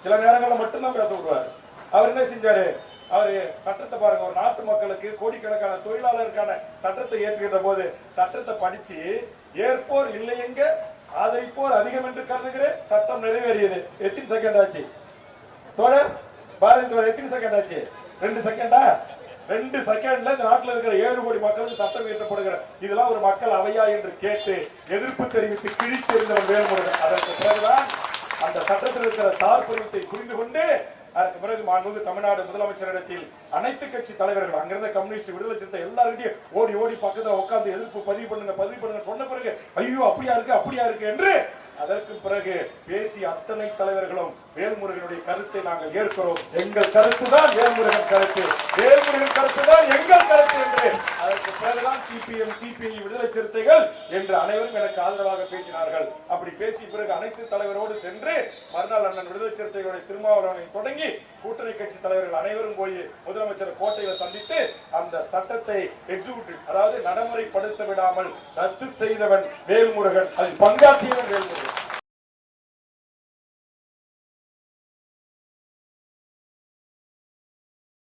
சில நேரங்களில் மட்டும்தான் பேச விடுவாரு. அவர் என்ன செஞ்சாரு, அவரு சட்டத்தை பாருங்க, ஒரு நாட்டு மக்களுக்கு கோடிக்கணக்கான தொழிலாளருக்கான சட்டத்தை ஏற்றுகின்ற போது சட்டத்தை படிச்சு ஏற்போர் இல்லை எங்க ஆதரிப்போர் அதிகம் என்று கருதுகிறேன், சட்டம் நிறைவேறியது. எத்தனை செகண்ட் ஆச்சு தோழர் பாரதி தோழர்? எத்தனை செகண்ட் ஆச்சு? 2 செகண்டா? 2 செகண்ட்ல இந்த நாட்டில் இருக்கிற 7 கோடி மக்களுக்கு சட்டம் இயற்றப்படுகிற இதெல்லாம் ஒரு மக்கள் அவையா என்று கேட்டு எதிர்ப்பு தெரிவித்து கிழித்தெறிந்தவர் வேல்முருகன். அதற்கு பிறகுதான் அந்த சட்டத்தில் இருக்கிற தாற்பயத்தை புரிந்து கொண்டு அதற்கு பிறகு மாண்புமிகு தமிழ்நாடு முதலமைச்சரிடத்தில் அனைத்து கட்சி தலைவர்கள், அங்கிருந்த கம்யூனிஸ்ட், விடுதலை சிறுத்தை எல்லாருக்கிட்டையும் ஓடி ஓடி பக்கத்தில் உட்கார்ந்து எதிர்ப்பு பதிவு பண்ணுங்க சொன்ன பிறகு ஐயோ அப்படியா இருக்கு என்று அதற்கு பிறகு பேசிய அத்தனை தலைவர்களும் வேல்முருகனுடைய கருத்தை நாங்கள் ஏற்கிறோம், எங்கள் கருத்து தான் வேல்முருகன் கருத்து, வேல்முருகன் கருத்து தான் எங்கள் கருத்து என்று அதற்கு பிறகுதான் சிபிஎம், சிபிஐ, விடுதலை சிறுத்தைகள் என்று அனைவரும் எனக்கு ஆதரவாக பேசினார்கள். அப்படி பேசிய பிறகு அனைத்து தலைவரோடு சென்று மறுநாள் அண்ணன் விடுதலை சிறுத்தைகளுடைய திருமாவளவனை தொடங்கி கூட்டணி கட்சி தலைவர்கள் அனைவரும் போய் முதலமைச்சர் கோட்டையில் சந்தித்து அந்த சட்டத்தை எக்ஸிக்யூட்டிவ், அதாவது நடைமுறைப்படுத்த விடாமல் ரத்து செய்தவன் வேல்முருகன், அதில் பங்காற்றியவன்